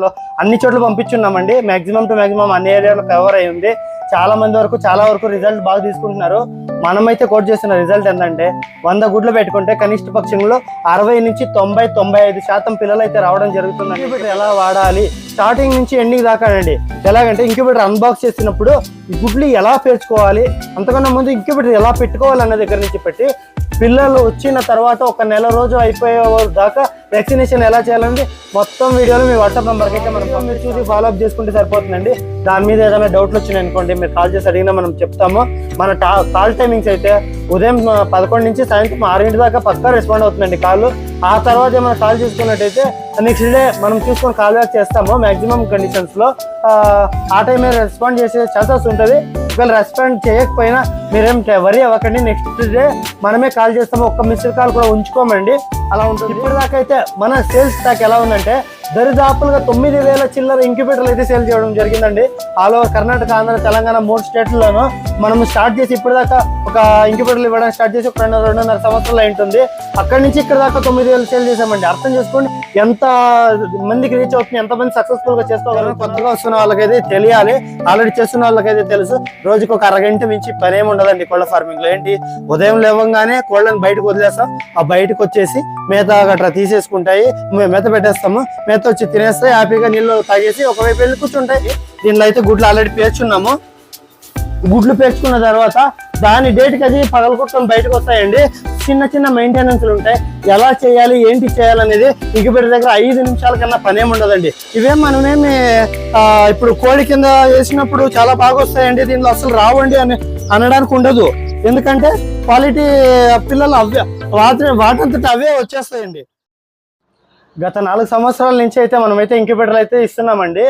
లో అన్ని చోట్ల పంపించున్నామండి. మాక్సిమం టు మాక్సిమం అన్ని ఏరియాలో కవర్ అయి ఉంది. చాలా వరకు రిజల్ట్ బాగా తీసుకుంటున్నారు. మనమైతే కోట్ చేస్తున్న రిజల్ట్ ఏంటంటే 100 గుడ్లు పెట్టుకుంటే కనిష్ట పక్షంలో 60 నుంచి 90-95% పిల్లలు అయితే రావడం జరుగుతుంది. ఇంక్యుబేటర్ ఎలా వాడాలి స్టార్టింగ్ నుంచి ఎండింగ్ దాకానండి. ఎలాగంటే ఇంక్యుబేటర్ అన్బాక్స్ చేసినప్పుడు గుడ్లు ఎలా పేర్చుకోవాలి, అంతకన్నా ముందు ఇంక్యుబేటర్ ఎలా పెట్టుకోవాలి అన్న దగ్గర నుంచి పెట్టి పిల్లలు వచ్చిన తర్వాత ఒక నెల రోజు అయిపోయే దాకా వ్యాక్సినేషన్ ఎలా చేయాలండి మొత్తం వీడియోలు మీ వాట్సాప్ నెంబర్కి అయితే మనం మీరు చూసి ఫాలో అప్ చేసుకుంటే సరిపోతుందండి. దాని మీద ఏదైనా డౌట్లు వచ్చినాయి అనుకోండి, మీరు కాల్ చేసి అడిగినా మనం చెప్తాము. మన కాల్ టైమింగ్స్ అయితే ఉదయం 11 నుంచి సాయంత్రం 6 దాకా పక్కా రెస్పాండ్ అవుతుందండి కాల్. ఆ తర్వాత ఏమైనా కాల్ చేసుకున్నట్టయితే నెక్స్ట్ డే మనం చూసుకొని కాల్ బ్యాక్ చేస్తాము. మ్యాక్సిమం కండిషన్స్ లో ఆ టైం రెస్పాండ్ చేసే ఛాన్సెస్ ఉంటుంది. ఒకవేళ రెస్పాండ్ చేయకపోయినా మీరేం వరీ అవ్వకండి, నెక్స్ట్ డే మనమే కాల్ చేస్తాము. ఒక్క మిస్డ్ కాల్ కూడా ఉంచుకోమండి, అలా ఉంటుంది. ఇప్పటిదాకా అయితే మన సేల్స్ స్టాక్ ఎలా ఉందంటే దరిదాపులుగా 9,000 చిల్లర ఇంక్యుబేటర్లు అయితే సేల్ చేయడం జరిగిందండి. ఆల్ ఓవర్ కర్ణాటక, ఆంధ్ర, తెలంగాణ 3 స్టేట్లలోనూ మనం స్టార్ట్ చేసి ఇప్పటిదాకా ఒక ఇంక్యుబేటర్లు ఇవ్వడం స్టార్ట్ చేసి ఒక 2.5 సంవత్సరాలు అయింటుంది. అక్కడి నుంచి ఇక్కడ దాకా 9,000 సేల్ చేసామండి. అర్థం చేసుకోండి ఎంత మందికి రీచ్ అవుతుంది, ఎంతమంది సక్సెస్ఫుల్ గా చేసుకోగలరు. కొత్తగా వస్తున్న వాళ్ళకైతే తెలియాలి, ఆల్రెడీ చేస్తున్న వాళ్ళకైతే తెలుసు. రోజుకి ఒక అరగంట మించి పనేమి ఉండదండి కోళ్ళ ఫార్మింగ్ లో. ఏంటి ఉదయం లేవగానే కోళ్ళని బయటకు వదిలేస్తాం, ఆ బయటకు వచ్చేసి మేత గట్రా తీసేసుకుంటాయి, మేత పెట్టేస్తాము, మేత వచ్చి తినేస్తాయి, హ్యాపీగా నీళ్ళు తాగేసి ఒకవైపు వెళ్ళి కూర్చుంటాయి. దీనిలో అయితే గుడ్లు ఆల్రెడీ పేర్చున్నాము. గుడ్లు పేర్చుకున్న తర్వాత దాని డేట్కి అది పగలగొట్టుకొని బయటకు వస్తాయండి. చిన్న మెయింటెనెన్స్లు ఉంటాయి, ఎలా చేయాలి ఏంటి చేయాలనేది ఇంక్యుబేటర్ దగ్గర 5 నిమిషాల కన్నా పనేమి ఉండదండి. ఇవేం మనమేమి ఇప్పుడు కోడి కింద వేసినప్పుడు చాలా బాగా వస్తాయండి, దీనిలో అసలు రావండి అని అనడానికి ఉండదు. ఎందుకంటే క్వాలిటీ పిల్లలు అవే వాటంతట అవే వచ్చేస్తాయండి. గత 4 సంవత్సరాల నుంచి అయితే మనమైతే ఇంక్యుబేటర్లు అయితే ఇస్తున్నామండి.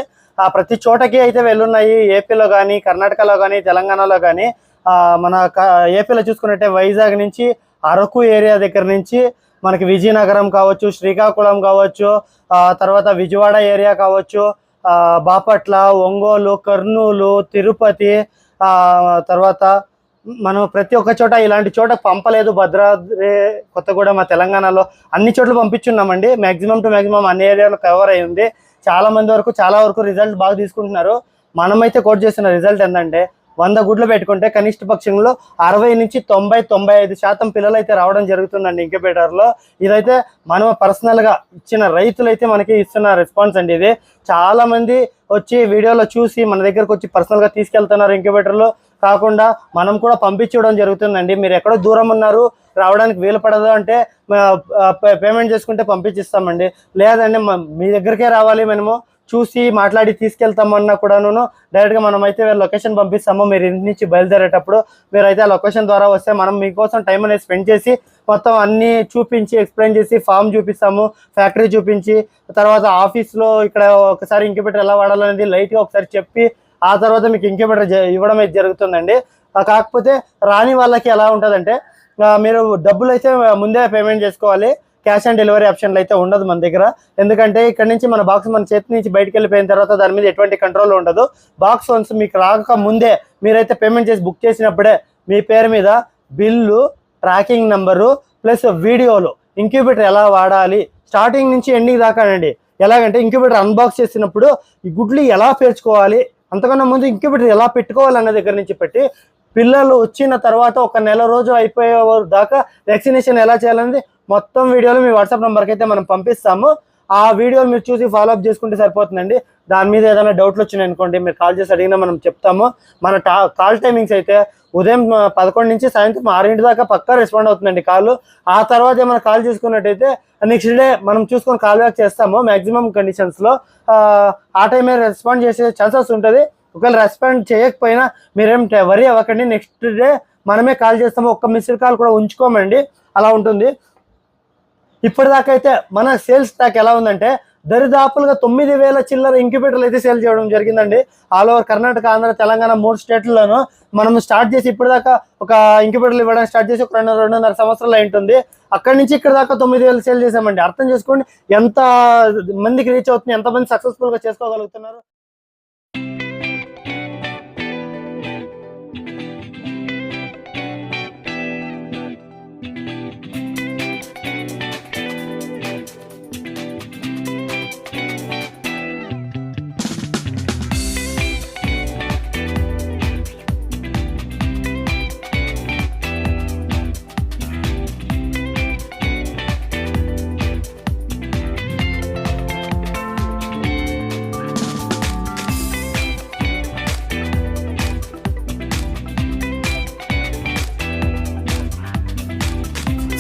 ప్రతి చోటకి అయితే వెళ్ళున్నాయి. ఏపీలో కానీ, కర్ణాటకలో కానీ, తెలంగాణలో కానీ. మన ఏపీలో చూసుకున్నట్టే వైజాగ్ నుంచి అరకు ఏరియా దగ్గర నుంచి మనకి విజయనగరం కావచ్చు, శ్రీకాకుళం కావచ్చు, తర్వాత విజయవాడ ఏరియా కావచ్చు, బాపట్ల, ఒంగోలు, కర్నూలు, తిరుపతి, తర్వాత మనం ప్రతి ఒక్క చోట ఇలాంటి చోట పంపలేదు. భద్రాద్రి కొత్తగూడెం మా తెలంగాణలో అన్ని చోట్ల పంపించున్నామండి. మాక్సిమం టు మాక్సిమం అన్ని ఏరియాలో కవర్ అయి ఉంది. చాలా వరకు రిజల్ట్ బాగా తీసుకుంటున్నారు. మనమైతే కోట్ చేస్తున్న రిజల్ట్ ఏంటంటే 100 గుడ్లు పెట్టుకుంటే కనిష్ట పక్షంలో 60 నుంచి 90-95% పిల్లలు అయితే రావడం జరుగుతుందండి ఇంక్యుబేటర్లో. ఇదైతే మనం పర్సనల్గా ఇచ్చిన రైతులైతే మనకి ఇస్తున్న రెస్పాన్స్ అండి. ఇది చాలా మంది వచ్చి వీడియోలో చూసి మన దగ్గరకు వచ్చి పర్సనల్గా తీసుకెళ్తున్నారు. ఇంక్యుబేటర్లో కాకుండా మనం కూడా పంపించడం జరుగుతుందండి. మీరు ఎక్కడో దూరం ఉన్నారు, రావడానికి వీలు పడదు అంటే పేమెంట్ చేసుకుంటే పంపించిస్తామండి. లేదండి మీ దగ్గరికే రావాలి, మనము చూసి మాట్లాడి తీసుకెళ్తామన్నా కూడాను డైరెక్ట్గా మనమైతే లొకేషన్ పంపిస్తాము. మీరు ఇంటి నుంచి బయలుదేరేటప్పుడు మీరైతే ఆ లొకేషన్ ద్వారా వస్తే మనం మీకోసం టైం అనేది స్పెండ్ చేసి మొత్తం అన్నీ చూపించి ఎక్స్ప్లెయిన్ చేసి ఫామ్ చూపిస్తాము, ఫ్యాక్టరీ చూపించి, తర్వాత ఆఫీస్లో ఇక్కడ ఒకసారి ఇంక్యుబేటర్ ఎలా వాడాలనేది లైట్గా ఒకసారి చెప్పి ఆ తర్వాత మీకు ఇంక్యుబేటర్ ఇవ్వడం అయితే జరుగుతుందండి. కాకపోతే రాని వాళ్ళకి ఎలా ఉంటుందంటే మీరు డబ్బులు అయితే ముందే పేమెంట్ చేసుకోవాలి. క్యాష్ ఆన్ డెలివరీ ఆప్షన్లు అయితే ఉండదు మన దగ్గర. ఎందుకంటే ఇక్కడ నుంచి మన బాక్స్ మన చేతి నుంచి బయటకు వెళ్ళిపోయిన తర్వాత దాని మీద ఎటువంటి కంట్రోల్ ఉండదు. బాక్స్ వన్స్ మీకు రాక ముందే మీరైతే పేమెంట్ చేసి బుక్ చేసినప్పుడే మీ పేరు మీద బిల్లు, ట్రాకింగ్ నెంబరు ప్లస్ వీడియోలు ఇంక్యుబేటర్ ఎలా వాడాలి స్టార్టింగ్ నుంచి ఎండింగ్ దాకానండి. ఎలాగంటే ఇంక్యుబేటర్ అన్బాక్స్ చేసినప్పుడు ఈ గుడ్లు ఎలా పేర్చుకోవాలి, అంతకన్నా ముందు ఇంక్యుబేటర్ ఎలా పెట్టుకోవాలి అన్న దగ్గర నుంచి పెట్టి పిల్లలు వచ్చిన తర్వాత ఒక నెల రోజు అయిపోయే దాకా వ్యాక్సినేషన్ ఎలా చేయాలనేది మొత్తం వీడియోలు మీ వాట్సాప్ నెంబర్కి అయితే మనం పంపిస్తాము. ఆ వీడియోలు మీరు చూసి ఫాలో అప్ చేసుకుంటే సరిపోతుందండి. దాని మీద ఏదైనా డౌట్లు వచ్చినాయి అనుకోండి, మీరు కాల్ చేసి అడిగినా మనం చెప్తాము. మన కాల్ టైమింగ్స్ అయితే ఉదయం 11 నుంచి సాయంత్రం 6 దాకా పక్కా రెస్పాండ్ అవుతుందండి కాల్. ఆ తర్వాత ఏమైనా కాల్ చేసుకున్నట్టయితే నెక్స్ట్ డే మనం చూసుకొని కాల్ బ్యాక్ చేస్తాము. మ్యాక్సిమం కండిషన్స్లో ఆ టైమే రెస్పాండ్ చేసే ఛాన్సెస్ ఉంటుంది. ఒకవేళ రెస్పాండ్ చేయకపోయినా మీరేం వరీ అవ్వకండి, నెక్స్ట్ డే మనమే కాల్ చేస్తాము. ఒక్క మిస్డ్ కాల్ కూడా ఉంచుకోమండి, అలా ఉంటుంది. ఇప్పటిదాకా అయితే మన సేల్స్ స్టాక్ ఎలా ఉందంటే దరిదాపులుగా 9,000 చిల్లర ఇంక్యుబేటర్లు అయితే సేల్ చేయడం జరిగిందండి. ఆల్ ఓవర్ కర్ణాటక, ఆంధ్ర, తెలంగాణ 3 స్టేట్లలోనూ మనం స్టార్ట్ చేసి ఇప్పటిదాకా ఒక ఇంక్యుబేటర్లు ఇవ్వడం స్టార్ట్ చేసి ఒక 2.5 సంవత్సరాలు అయింటుంది. అక్కడి నుంచి ఇక్కడ దాకా 9,000 సేల్ చేసామండి. అర్థం చేసుకోండి ఎంత మందికి రీచ్ అవుతుంది, ఎంతమంది సక్సెస్ఫుల్గా చేసుకోగలుగుతున్నారు.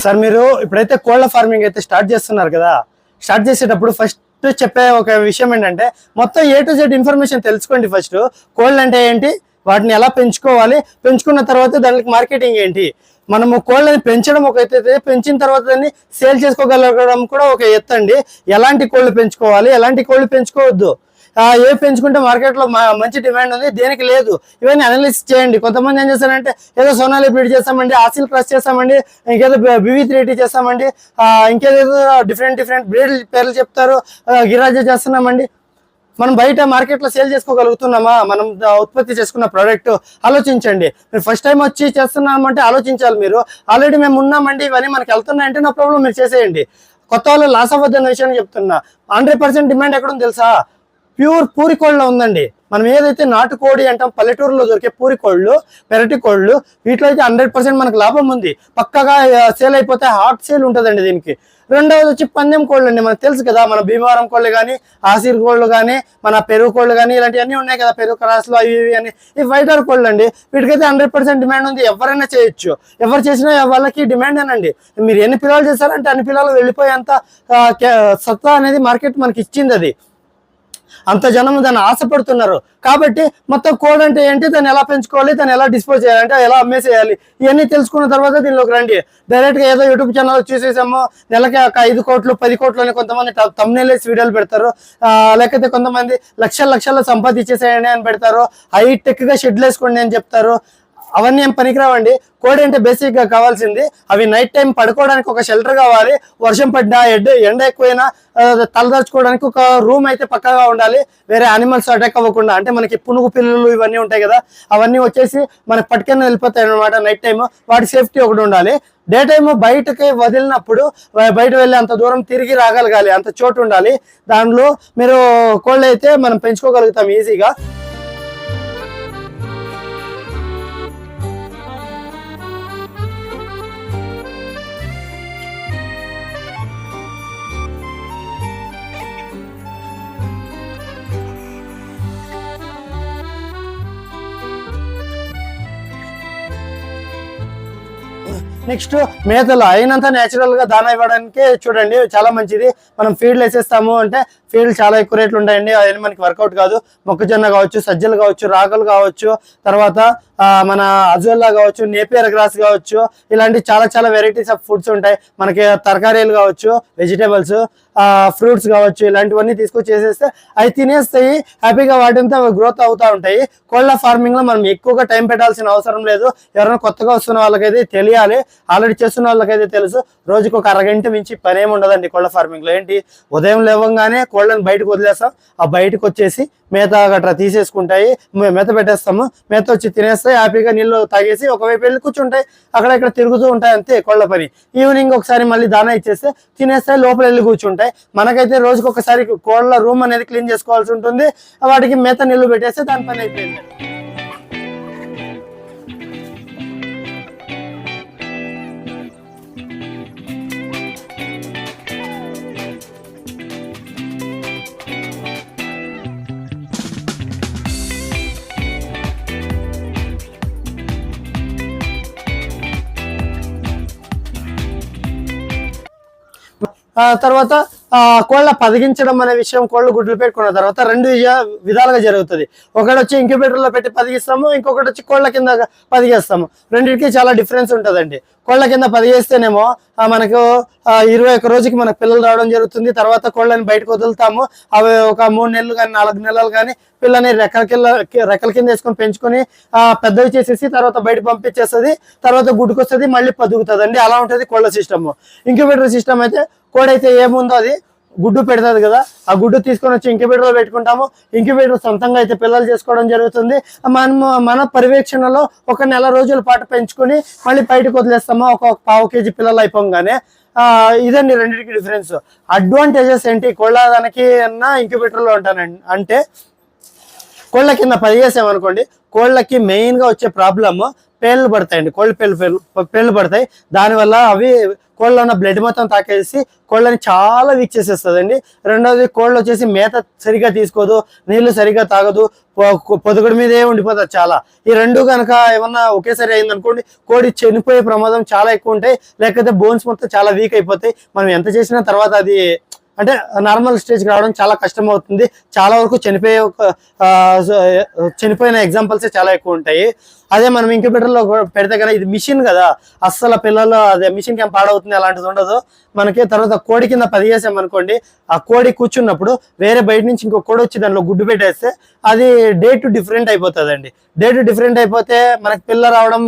సార్ మీరు ఇప్పుడైతే కోళ్ళ ఫార్మింగ్ అయితే స్టార్ట్ చేస్తున్నారు కదా, స్టార్ట్ చేసేటప్పుడు ఫస్ట్ చెప్పే ఒక విషయం ఏంటంటే మొత్తం A to Z ఇన్ఫర్మేషన్ తెలుసుకోండి. ఫస్ట్ కోళ్ళు అంటే ఏంటి, వాటిని ఎలా పెంచుకోవాలి, పెంచుకున్న తర్వాత దానికి మార్కెటింగ్ ఏంటి, మనము కోళ్ళని పెంచడం ఒక ఎత్తు, పెంచిన తర్వాత దాన్ని సేల్ చేసుకోగలగడం కూడా ఒక ఎత్తు అండి. ఎలాంటి కోళ్ళు పెంచుకోవాలి, ఎలాంటి కోళ్ళు పెంచుకోవద్దు, ఏ పెంచుకుంటే మార్కెట్లో మంచి డిమాండ్ ఉంది, దేనికి లేదు, ఇవన్నీ అనలిసిస్ చేయండి. కొంతమంది ఏం చేస్తారంటే ఏదో సోనాలి బ్రీడ్ చేస్తామండి, ఆసిల్ క్రాస్ చేస్తామండి, ఇంకేదో BV380 చేస్తామండి, ఇంకేదో డిఫరెంట్ బ్రీడ్ పేర్లు చెప్తారు, గిరాజా చేస్తున్నామండి. మనం బయట మార్కెట్లో సేల్ చేసుకోగలుగుతున్నామా, మనం ఉత్పత్తి చేసుకున్న ప్రోడక్ట్ ఆలోచించండి. మీరు ఫస్ట్ టైం వచ్చి చేస్తున్నామంటే ఆలోచించాలి. మీరు ఆల్రెడీ మేము ఉన్నామండి, ఇవన్నీ మనకి వెళ్తున్నాయంటే నా ప్రాబ్లం, మీరు చేసేయండి. కొత్త వాళ్ళు లాస్ అవ్వద్దన్న విషయాన్ని చెప్తున్నా. 100% డిమాండ్ ఎక్కడుంది తెలుసా, ప్యూర్ పూరి కోళ్ళలో ఉందండి. మనం ఏదైతే నాటుకోడి అంటాం, పల్లెటూరులో దొరికే పూరి కోళ్ళు, పెరటి కోళ్ళు, వీటిలో అయితే 100% మనకు లాభం ఉంది. పక్కగా సేల్ అయిపోతే హాట్ సేల్ ఉంటుందండి దీనికి. రెండవది వచ్చి పందెం కోళ్ళు అండి. మనకు తెలుసు కదా, మన భీమవరం కోళ్ళు కానీ, ఆసిర్ కోళ్ళు కానీ, మన పెరుగు కోళ్ళు కానీ, ఇలాంటివన్నీ ఉన్నాయి కదా, పెరుగు క్రాస్లు అవి ఇవి అని. ఈ వైటర్ కోళ్ళు అండి, వీటికైతే 100% డిమాండ్ ఉంది. ఎవరైనా చేయొచ్చు, ఎవరు చేసినా వాళ్ళకి డిమాండ్ అనండి. మీరు ఎన్ని పిల్లలు చేశారంటే అన్ని పిల్లలు వెళ్ళిపోయేంత సత్తా అనేది మార్కెట్ మనకి ఇచ్చింది. అది అంత జనం దాన్ని ఆశపడుతున్నారు. కాబట్టి మొత్తం కోడ్ అంటే ఏంటి, దాన్ని ఎలా పెంచుకోవాలి, దాన్ని ఎలా డిస్పోజ్ చేయాలంటే ఎలా అమ్మేసేయాలి, ఇవన్నీ తెలుసుకున్న తర్వాత దీనిలోకి రండి. డైరెక్ట్గా ఏదో యూట్యూబ్ ఛానల్ చూసేసాము, నెలకి ఒక 5 కోట్లు 10 కోట్లు అని కొంతమంది thumbnail వేసి వీడియోలు పెడతారు, లేకపోతే కొంతమంది లక్షలు సంపాదించేసేయండి అని పెడతారు, హైటెక్గా షెడ్లు వేసుకోండి అని చెప్తారు. అవన్నీ ఏం పనికిరావండి. కోడి అంటే బేసిక్ గా కావాల్సింది, అవి నైట్ టైం పడుకోవడానికి ఒక షెల్టర్ కావాలి, వర్షం పడ్డా ఎండ ఎక్కువైనా తలదాచుకోవడానికి ఒక రూమ్ అయితే పక్కగా ఉండాలి, వేరే యానిమల్స్ అటాక్ అవ్వకుండా. అంటే మనకి పునుగు పిల్లలు ఇవన్నీ ఉంటాయి కదా, అవన్నీ వచ్చేసి మనకి పట్టుకొని వెళ్ళిపోతాయి అనమాట. నైట్ టైం వాటి సేఫ్టీ ఒకటి ఉండాలి. డే టైమ్ బయటకి వదిలినప్పుడు బయట వెళ్ళి అంత దూరం తిరిగి రాగలగాలి, అంత చోటు ఉండాలి. దానిలో మీరు కోళ్ళు అయితే మనం పెంచుకోగలుగుతాం ఈజీగా. నెక్స్ట్ మేతలు అయినంత నేచురల్ గా దానా ఇవ్వడానికి చూడండి, చాలా మంచిది. మనం ఫీడ్లు వేసేస్తాము అంటే ఫీల్డ్ చాలా ఎక్కువ రేట్లు ఉంటాయండి, అవన్నీ మనకి వర్కౌట్ కాదు. మొక్కజొన్న కావచ్చు, సజ్జలు కావచ్చు, రాగులు కావచ్చు, తర్వాత మన అజోల్లా కావచ్చు, నేపియర్ గ్రాస్ కావచ్చు, ఇలాంటి చాలా వెరైటీస్ ఆఫ్ ఫుడ్స్ ఉంటాయి. మనకి తరకారీలు కావచ్చు, వెజిటేబుల్స్, ఫ్రూట్స్ కావచ్చు, ఇలాంటివన్నీ తీసుకొచ్చి చేసేస్తే అవి తినేస్తాయి, హ్యాపీగా వాటింతా గ్రోత్ అవుతూ ఉంటాయి. కోళ్ళ ఫార్మింగ్ లో మనం ఎక్కువగా టైం పెట్టాల్సిన అవసరం లేదు. ఎవరైనా కొత్తగా వస్తున్న వాళ్ళకైతే తెలియాలి, ఆల్రెడీ చేస్తున్న వాళ్ళకైతే తెలుసు. రోజుకు ఒక అరగంట మించి పని ఏమి ఉండదండి కోళ్ళ ఫార్మింగ్ లో. ఏంటి, ఉదయం లేవగానే కోళ్ళని బయటకు వదిలేస్తాం, ఆ బయటకు వచ్చేసి మేత గట్రా తీసేసుకుంటాయి, మేత పెట్టేస్తాము, మేత వచ్చి తినేస్తాయి, హ్యాపీగా నీళ్ళు తాగేసి ఒకవైపు వెళ్ళి కూర్చుంటాయి, అక్కడ ఇక్కడ తిరుగుతూ ఉంటాయి, అంతే కోళ్ళ పని. ఈవినింగ్ ఒకసారి మళ్ళీ దానా ఇచ్చేస్తే తినేస్తాయి, లోపల వెళ్ళి కూర్చుంటాయి. మనకైతే రోజుకు ఒకసారి కోళ్ళ రూమ్ అనేది క్లీన్ చేసుకోవాల్సి ఉంటుంది, వాటికి మేత నీళ్లు పెట్టేస్తే దాని పని అయిపోయింది. తర్వాత కోళ్ళ పదిగించడం అనే విషయం, కోళ్ళు గుడ్లు పెట్టుకున్న తర్వాత 2 విధాలుగా జరుగుతుంది. ఒకటి వచ్చి ఇంక్యుబేటర్ లో పెట్టి పదిగిస్తాము, ఇంకొకటి వచ్చి కోళ్ళ కింద పదిగేస్తాము. రెండింటికి చాలా డిఫరెన్స్ ఉంటుందండి. కోళ్ళ కింద పదిగేస్తేనేమో మనకు 21 రోజుకి మనకు పిల్లలు రావడం జరుగుతుంది. తర్వాత కోళ్ళని బయటకు వదులుతాము, అవి ఒక 3 నెలలు కానీ 4 నెలలు కానీ పిల్లని రెక్కల కింద వేసుకొని పెంచుకొని పెద్దవి చేసేసి తర్వాత బయట పంపించేస్తుంది, తర్వాత గుడ్డుకొస్తుంది, మళ్ళీ పదుగుతుంది అండి. అలా ఉంటుంది కోళ్ళ సిస్టమ్. ఇంక్యుబేటర్ సిస్టమ్ అయితే కోడైతే ఏముందో అది గుడ్డు పెడుతుంది కదా, ఆ గుడ్డు తీసుకొని వచ్చి ఇంక్యుబేటర్ లో పెట్టుకుంటాము. ఇంక్యుబేటర్ సొంతంగా అయితే పిల్లలు చేసుకోవడం జరుగుతుంది. మన పర్యవేక్షణలో ఒక నెల రోజుల పాటు పెంచుకొని మళ్ళీ బయటకు వదిలేస్తాము, ఒక 1/4 కేజీ పిల్లలు అయిపోగానే. ఇదండి రెండింటికి డిఫరెన్స్. అడ్వాంటేజెస్ ఏంటి కోళ్ళ దానికి అన్నా ఇంక్యుబేటర్ లో ఉంటానండి అంటే, కోళ్ళ కింద పదిగేసామనుకోండి, కోళ్ళకి మెయిన్ గా వచ్చే ప్రాబ్లమ్ పేర్లు పడతాయండి, కోళ్ళ పేర్లు పడతాయి. దానివల్ల అవి కోళ్ళ ఉన్న బ్లడ్ మొత్తం తాకేసి కోళ్ళని చాలా వీక్ చేసేస్తుందండి. రెండవది కోళ్ళు వచ్చేసి మేత సరిగా తీసుకోదు, నీళ్లు సరిగా తాగదు, పొదుగుడి మీదే ఉండిపోతుంది చాలా. ఈ రెండు కనుక ఏమన్నా ఒకేసారి అయింది అనుకోండి, కోడి చనిపోయే ప్రమాదం చాలా ఎక్కువ ఉంటాయి. లేకపోతే బోన్స్ మొత్తం చాలా వీక్ అయిపోతాయి. మనం ఎంత చేసినా తర్వాత అది అంటే నార్మల్ స్టేజ్కి రావడం చాలా కష్టం అవుతుంది. చాలా వరకు చనిపోయిన ఎగ్జాంపుల్స్ చాలా ఎక్కువ ఉంటాయి. అదే మనం ఇంక్యుబేటర్లో పెడితే కనుక ఇది మిషన్ కదా, అస్సలు పిల్లలు అదే మిషన్ క్యాంప్ పాడవుతుంది, అలాంటిది ఉండదు మనకి. తర్వాత కోడి కింద 10 చేసాం అనుకోండి, ఆ కోడి కూర్చున్నప్పుడు వేరే బయట నుంచి ఇంకో కోడి వచ్చి దానిలో గుడ్డు పెట్టేస్తే అది డే టు డిఫరెంట్ అయిపోతుందండి. డే టు డిఫరెంట్ అయిపోతే మనకి పిల్ల రావడం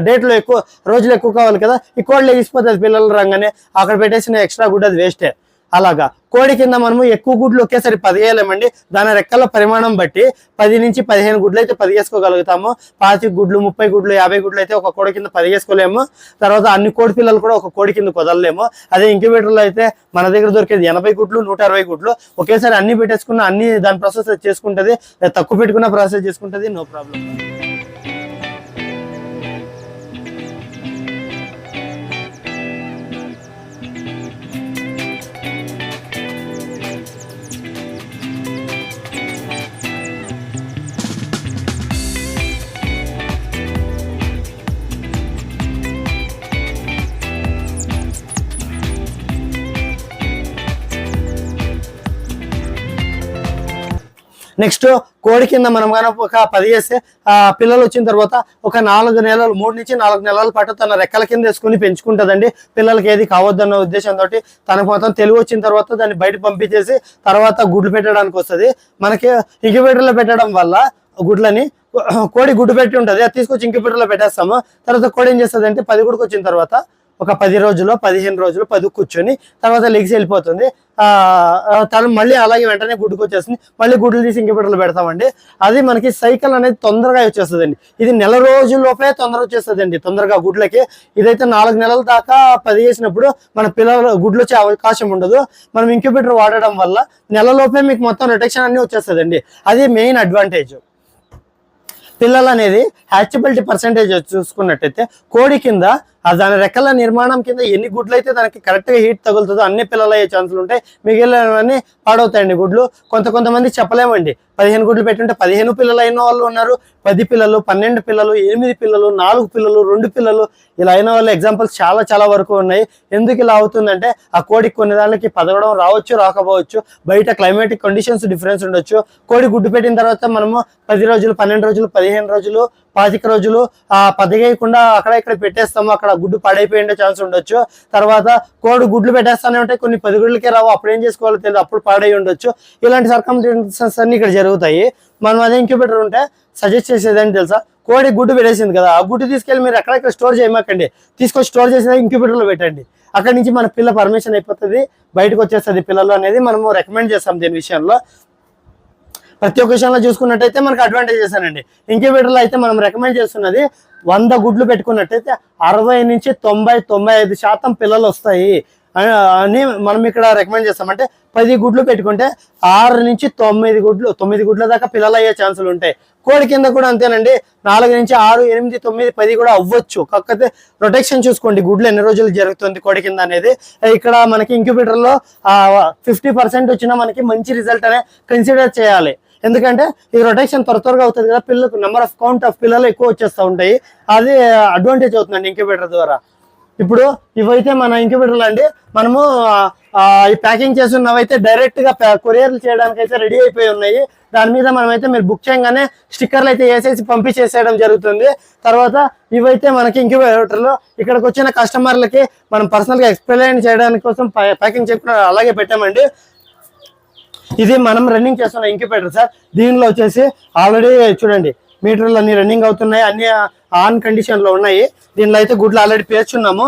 డేట్లో ఎక్కువ రోజులు ఎక్కువ కావాలి కదా, ఈ కోళ్ళు ఎగిసిపోతుంది పిల్లలు రాగానే, అక్కడ పెట్టేసిన ఎక్స్ట్రా గుడ్డు అది వేస్టే. అలాగా కోడి కింద మనము ఎక్కువ గుడ్లు ఒకేసారి 10 వేయలేమండి. దాని రెక్కల పరిమాణం బట్టి 10 నుంచి 15 గుడ్లు అయితే 10 వేసుకోగలుగుతాము. 25 గుడ్లు, 30 గుడ్లు, 50 గుడ్లు అయితే ఒక కోడి కింద 10 వేసుకోలేము. తర్వాత అన్ని కోడి పిల్లలు కూడా ఒక కోడి కింద కుదరలేము. అదే ఇంక్యుబేటర్లో అయితే మన దగ్గర దొరికేది 80 గుడ్లు, 160 గుడ్లు. ఒకేసారి అన్ని పెట్టేసుకున్న అన్ని దాని ప్రాసెస్ చేసుకుంటుంది, తక్కువ పెట్టుకున్న ప్రాసెస్ చేసుకుంటుంది, నో ప్రాబ్లం. నెక్స్ట్ కోడి కింద మనం కనుక ఒక 10 చేస్తే పిల్లలు వచ్చిన తర్వాత ఒక 4 నెలలు 3 నుంచి 4 నెలల పాటు తన రెక్కల కింద వేసుకుని పెంచుకుంటుందండి. పిల్లలకి ఏది కావద్దన్న ఉద్దేశంతో తనకు మొత్తం తెలివి వచ్చిన తర్వాత దాన్ని బయట పంపించేసి తర్వాత గుడ్లు పెట్టడానికి వస్తుంది. మనకి ఇంక్యుబేటర్లో పెట్టడం వల్ల గుడ్లని కోడి గుడ్డు పెట్టి ఉంటుంది, అది తీసుకొచ్చి ఇంక్యుబేటర్లో పెట్టేస్తాము. తర్వాత కోడి ఏం చేస్తుంది అంటే 10 గుడ్డుకు వచ్చిన తర్వాత ఒక 10 రోజులు 15 రోజులు 10 కూర్చొని తర్వాత లెగ్స్ వెళ్ళిపోతుంది. తను మళ్ళీ అలాగే వెంటనే గుడ్డుకు వచ్చేస్తుంది. మళ్ళీ గుడ్లు తీసి ఇంక్యుబేటర్లో పెడతామండి. అది మనకి సైకిల్ అనేది తొందరగా వచ్చేస్తుందండి. ఇది నెల రోజుల్లోపే తొందరగా వచ్చేస్తుందండి తొందరగా గుడ్లకి. ఇదైతే 4 నెలల దాకా 10 చేసినప్పుడు మన పిల్లలు గుడ్లు వచ్చే అవకాశం ఉండదు. మనం ఇంక్యుబేటర్ వాడడం వల్ల నెలలోపే మీకు మొత్తం రొటేషన్ అన్ని వచ్చేస్తుందండి. అది మెయిన్ అడ్వాంటేజ్. పిల్లలు అనేది హ్యాచబిలిటీ పర్సెంటేజ్ చూసుకున్నట్టయితే కోడి కింద దాని రెక్కల నిర్మాణం కింద ఎన్ని గుడ్లు అయితే దానికి కరెక్ట్గా హీట్ తగులుతుందో అన్ని పిల్లలు అయ్యే ఛాన్సులు ఉంటాయి. మిగిలినవన్నీ పాడవుతాయండి గుడ్లు. కొంతమంది చెప్పలేమండి, 15 గుడ్లు పెట్టుంటే 15 పిల్లలు అయిన వాళ్ళు ఉన్నారు, 10 పిల్లలు, 12 పిల్లలు, 8 పిల్లలు, 4 పిల్లలు, 2 పిల్లలు ఇలా అయిన వాళ్ళ ఎగ్జాంపుల్స్ చాలా వరకు ఉన్నాయి. ఎందుకు ఇలా అవుతుందంటే ఆ కోడికి కొన్ని దానికి పదవడం రావచ్చు, రాకపోవచ్చు, బయట క్లైమాటిక్ కండిషన్స్ డిఫరెన్స్ ఉండొచ్చు. కోడి గుడ్డు పెట్టిన తర్వాత మనము 10 రోజులు, 12 రోజులు, 15 రోజులు, 25 రోజులు పదిగేయకుండా అక్కడ ఇక్కడ పెట్టేస్తాము, అక్కడ గుడ్డు పాడైపోయే ఛాన్స్ ఉండొచ్చు. తర్వాత కోడి గుడ్లు పెట్టేస్తానే ఉంటాయి, కొన్ని 10 గుడ్లకే రావు, అప్పుడు ఏం చేసుకోవాలో తెలియదు, అప్పుడు పాడై ఉండొచ్చు. ఇలాంటి సర్కమ్స్టెన్సెస్ అన్ని ఇక్కడ జరుగుతాయి. మనం అదే ఇంక్యుబేటర్ ఉంటే సజెస్ట్ చేసేది ఏంటి తెలుసా, కోడి గుడ్డు పెట్టేసింది కదా, ఆ గుడ్డు తీసుకెళ్ళి మీరు ఎక్కడెక్కడ స్టోర్ చేయమాకండి, తీసుకొని స్టోర్ చేసిన ఇంక్యుబేటర్లో పెట్టండి. అక్కడి నుంచి మన పిల్ల పర్మిషన్ అయిపోతుంది, బయటకు వచ్చేస్తుంది పిల్లలు అనేది మనము రికమెండ్ చేస్తాం. దీని విషయంలో ప్రతి ఒక్క విషయంలో చూసుకున్నట్టయితే మనకు అడ్వాంటేజెస్ అనండి. ఇంక్యుబేటర్లో అయితే మనం రికమెండ్ చేస్తున్నది 100 గుడ్లు పెట్టుకున్నట్టయితే 60 నుంచి 90-95% పిల్లలు వస్తాయి అని మనం ఇక్కడ రికమెండ్ చేస్తాం. అంటే 10 గుడ్లు పెట్టుకుంటే 6 నుంచి 9 గుడ్ల దాకా పిల్లలు అయ్యే ఛాన్సులు ఉంటాయి. కోడి కింద కూడా అంతేనండి, 4 నుంచి 6, 8, 9, 10 కూడా అవ్వచ్చు. కాకపోతే రొటేషన్ చూసుకోండి, గుడ్లు ఎన్ని రోజులు జరుగుతుంది కోడి కింద అనేది. ఇక్కడ మనకి ఇంక్యుబేటర్లో 50% వచ్చినా మనకి మంచి రిజల్ట్ అనే కన్సిడర్ చేయాలి. ఎందుకంటే ఇది రొటేషన్ త్వరగా అవుతుంది కదా, పిల్లలకు నెంబర్ ఆఫ్ కౌంట్ ఆఫ్ పిల్లలు ఎక్కువ వచ్చేస్తూ ఉంటాయి. అది అడ్వాంటేజ్ అవుతుందండి ఇంక్యుబేటర్ ద్వారా. ఇప్పుడు ఇవైతే మన ఇంక్యుబేటర్లు అండి, మనము ఈ ప్యాకింగ్ చేస్తున్నవైతే డైరెక్ట్ గా కొరియర్లు చేయడానికి అయితే రెడీ అయిపోయి ఉన్నాయి. దాని మీద మనమైతే మీరు బుక్ చేయగానే స్టిక్కర్లు అయితే వేసేసి పంపించేసేయడం జరుగుతుంది. తర్వాత ఇవైతే మనకి ఇంక్యుబేటర్లో ఇక్కడికి వచ్చిన కస్టమర్లకి మనం పర్సనల్ గా ఎక్స్ప్లెయిన్ చేయడానికి కోసం ప్యాకింగ్ చేయకుండా అలాగే పెట్టామండి. ఇది మనం రన్నింగ్ చేస్తున్న ఇంక్యుబేటర్ సార్. దీనిలో వచ్చేసి ఆల్రెడీ చూడండి మీటర్లు అన్ని రన్నింగ్ అవుతున్నాయి, అన్ని ఆన్ కండిషన్ లో ఉన్నాయి. దీనిలో అయితే గుడ్లు ఆల్రెడీ పేర్చున్నాము.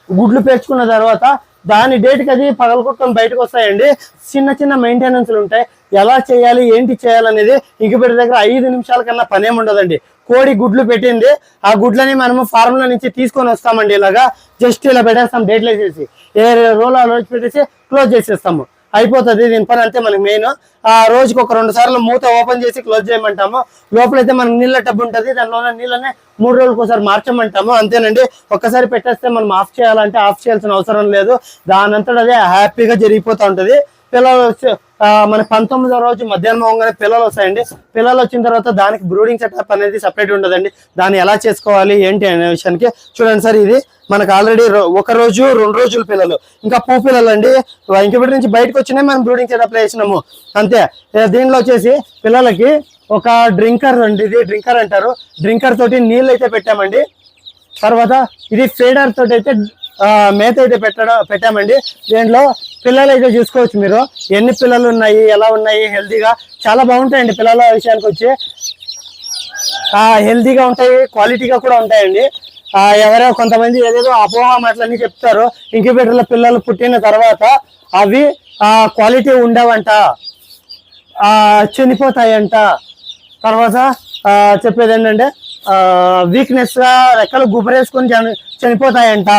గుడ్లు పేర్చుకున్న తర్వాత దాని డేట్కి అది పగలగొట్టుకొని బయటకు వస్తాయండి. చిన్న మెయింటెనెన్స్లు ఉంటాయి, ఎలా చేయాలి ఏంటి చేయాలనేది ఇంక్యుబేటర్ దగ్గర 5 నిమిషాల కన్నా పనేం ఉండదండి. కోడి గుడ్లు పెట్టింది, ఆ గుడ్లని మనము ఫార్ములా నుంచి తీసుకొని వస్తామండి. ఇలాగా జస్ట్ ఇలా పెట్టేస్తాం, డేట్లు వేసేసి ఏ రోల్ పెట్టేసి క్లోజ్ చేసేస్తాము. అయిపోతుంది దీని పని అంతే. మనకి మెయిన్ రోజుకి ఒక 2 సార్లు మూత ఓపెన్ చేసి క్లోజ్ చేయమంటాము. లోపలైతే మనకి నీళ్ళ టబ్ ఉంటుంది, దానిలో నీళ్ళనే 3 రోజులకు ఒకసారి మార్చమంటాము అంతేనండి. ఒక్కసారి పెట్టేస్తే మనం ఆఫ్ చేయాలంటే ఆఫ్ చేయాల్సిన అవసరం లేదు, దానంతట అదే హ్యాపీగా జరిగిపోతూ ఉంటుంది. పిల్లలు మన 19వ రోజు మధ్యాహ్నం అవగానే పిల్లలు వస్తాయండి. పిల్లలు వచ్చిన తర్వాత దానికి బ్రూడింగ్ సెటప్ అనేది సపరేట్ ఉండదండి. దాన్ని ఎలా చేసుకోవాలి ఏంటి అనే విషయానికి చూడండి సార్. ఇది మనకు ఆల్రెడీ 1 రోజు 2 రోజుల పిల్లలు, ఇంకా పూ పిల్లలు అండి. ఇంక్యుబేటర్ నుంచి బయటకు వచ్చినాయి, మనం బ్రూడింగ్ సెటప్ వేసినాము అంతే. దీనిలో వచ్చేసి పిల్లలకి ఒక డ్రింకర్ అండి, ఇది డ్రింకర్ అంటారు. డ్రింకర్ తోటి నీళ్ళు అయితే పెట్టామండి. తర్వాత ఇది ఫీడర్ తోటి అయితే మేత అయితే పెట్టామండి. దీంట్లో పిల్లలు అయితే చూసుకోవచ్చు మీరు, ఎన్ని పిల్లలు ఉన్నాయి, ఎలా ఉన్నాయి, హెల్తీగా చాలా బాగుంటాయండి. పిల్లల విషయానికి వచ్చి హెల్తీగా ఉంటాయి, క్వాలిటీగా కూడా ఉంటాయండి. ఎవరో కొంతమంది ఏదేదో అపోహ మాటలన్నీ చెప్తారు, ఇంక్యుబేటర్లో పిల్లలు పుట్టిన తర్వాత అవి క్వాలిటీ ఉండవంట, చనిపోతాయంట. తర్వాత చెప్పేది ఏంటంటే వీక్నెస్ గా రెక్కలు గుబరేసుకొని చనిపోతాయంట.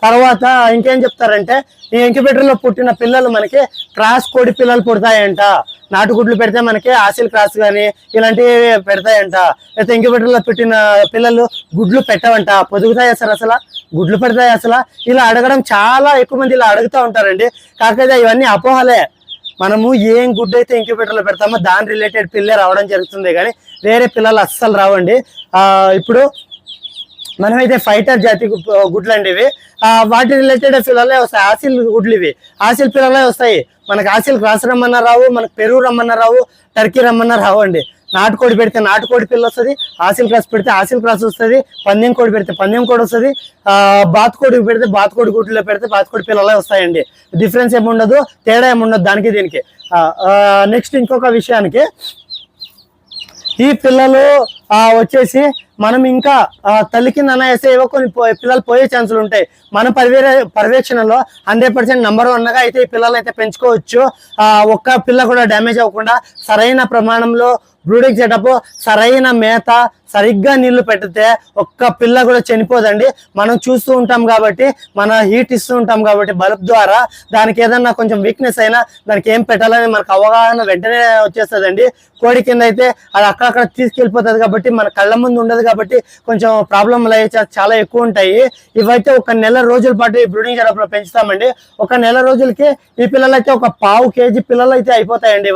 తర్వాత ఇంకేం చెప్తారంటే ఈ ఇంక్యుబేటర్లో పుట్టిన పిల్లలు మనకి క్రాస్ కోడి పిల్లలు పుడతాయంట. నాటుగుడ్లు పెడితే మనకి ఆసిల్ క్రాస్ కానీ ఇలాంటివి పెడతాయంట. లేకపోతే ఇంక్యుబేటర్లో పుట్టిన పిల్లలు గుడ్లు పెట్టవంట. పొదుగుతాయి సార్ అసలు, గుడ్లు పెడతాయి అసలు, ఇలా అడగడం చాలా ఎక్కువ మంది ఇలా అడుగుతూ ఉంటారండి. కాకపోతే ఇవన్నీ అపోహలే. మనము ఏం గుడ్డు అయితే ఇంక్యుబేటర్లో పెడతామో దాని రిలేటెడ్ పిల్లే రావడం జరుగుతుంది, కానీ వేరే పిల్లలు అస్సలు రావండి. ఇప్పుడు మనమైతే ఫైటర్ జాతి గుడ్లు అండి ఇవి, వాటి రిలేటెడ్ పిల్లలే వస్తాయి. ఆసిల్ గుడ్లు ఇవి, ఆసిల్ పిల్లలే వస్తాయి. మనకి ఆసిల్ క్రాస్ రమ్మన్నా రావు, మనకు పెరుగు రమ్మన్నా రావు, టర్కీ రమ్మన్నా రావు అండి. నాటుకోడి పెడితే నాటుకోడి పిల్ల వస్తుంది, ఆసిల్ క్రాస్ పెడితే ఆసిల్ క్రాస్ వస్తుంది, పందెం కోడి పెడితే పందెం కోడి వస్తుంది, బాతుకోడి పెడితే బాతుకోడి గుడ్లో పెడితే బాతుకోడి పిల్లలే వస్తాయండి. డిఫరెన్స్ ఏముండదు, తేడా ఏముండదు దానికి దీనికి. నెక్స్ట్ ఇంకొక విషయానికి, ఈ పిల్లలు వచ్చేసి మనం ఇంకా తల్లి కింద వేస్తే ఏవో కొన్ని పిల్లలు పోయే ఛాన్సులు ఉంటాయి. మన పర్యవేక్షణలో 100% నంబర్ 1గా అయితే ఈ పిల్లలు అయితే పెంచుకోవచ్చు. ఒక్క పిల్ల కూడా డ్యామేజ్ అవ్వకుండా సరైన ప్రమాణంలో బ్రూడింగ్ సెటప్, సరైన మేత, సరిగ్గా నీళ్లు పెడితే ఒక్క పిల్ల కూడా చనిపోదండి. మనం చూస్తూ ఉంటాం కాబట్టి, మన హీట్ ఇస్తూ ఉంటాం కాబట్టి బల్బ్ ద్వారా, దానికి ఏదన్నా కొంచెం వీక్నెస్ అయినా దానికి ఏం పెట్టాలని మనకు అవగాహన వెంటనే వచ్చేస్తుందండి. కోడి కింద అయితే అది అక్కడక్కడ తీసుకెళ్ళిపోతుంది కాబట్టి మన కళ్ళ ముందు ఉండదు కాబట్టి కొంచెం ప్రాబ్లంలు అయ్యే చాలా ఎక్కువ ఉంటాయి. ఇవైతే 1 నెల రోజుల పాటు ఈ బ్రూడింగ్ సెటప్ లో పెంచుతామండి. 1 నెల రోజులకి ఈ పిల్లలు అయితే ఒక 1/2 kg పిల్లలు అయితే అయిపోతాయండి.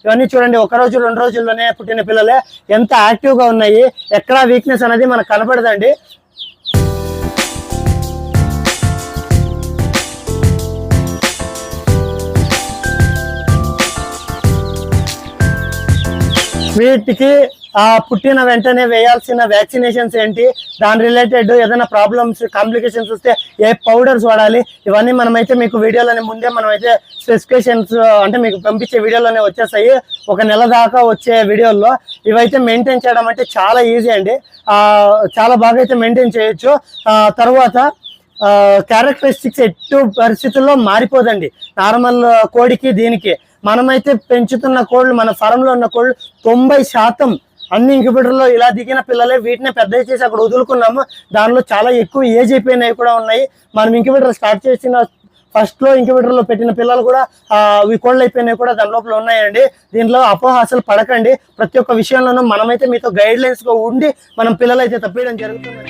ఇవన్నీ చూడండి, 1 రోజు 2 రోజుల్లోనే పుట్టిన పిల్లలే ఎంత యాక్టివ్ గా ఉన్నాయి, ఎక్కడా వీక్నెస్ అనేది మనకు కనపడదండి. వీటికి పుట్టిన వెంటనే వేయాల్సిన వ్యాక్సినేషన్స్ ఏంటి, దాని రిలేటెడ్ ఏదైనా ప్రాబ్లమ్స్ కాంప్లికేషన్స్ వస్తే ఏ పౌడర్స్ వాడాలి, ఇవన్నీ మనమైతే మీకు వీడియోలోనే ముందే మనమైతే స్పెసిఫికేషన్స్ అంటే మీకు పంపించే వీడియోలోనే వచ్చేస్తాయి. 1 నెల దాకా వచ్చే వీడియోల్లో ఇవైతే మెయింటైన్ చేయడం అంటే చాలా ఈజీ అండి. చాలా బాగా అయితే మెయింటైన్ చేయొచ్చు. తర్వాత క్యారెక్టరిస్టిక్స్ ఎటు పరిస్థితుల్లో మారిపోదండి. నార్మల్ కోడికి దీనికి మనమైతే పెంచుతున్న కోళ్ళు, మన ఫారంలో ఉన్న కోళ్ళు 90% అన్ని ఇంక్యుబేటర్లో ఇలా దిగిన పిల్లలే. వీటిని పెద్ద చేసి అక్కడ వదులుకున్నాము. దానిలో చాలా ఎక్కువ ఏజ్ అయిపోయినవి కూడా ఉన్నాయి. మనం ఇంక్యుబేటర్ స్టార్ట్ చేసిన ఫస్ట్ లో ఇంక్యుబేటర్లో పెట్టిన పిల్లలు కూడా కోళ్ళు అయిపోయినవి కూడా దాని లోపల ఉన్నాయండి. దీంట్లో అపోహ అసలు పడకండి. ప్రతి ఒక్క విషయంలోనూ మనమైతే మీతో గైడ్ లైన్స్ గా ఉండి మనం పిల్లలు అయితే తప్పేయడం జరుగుతుంది.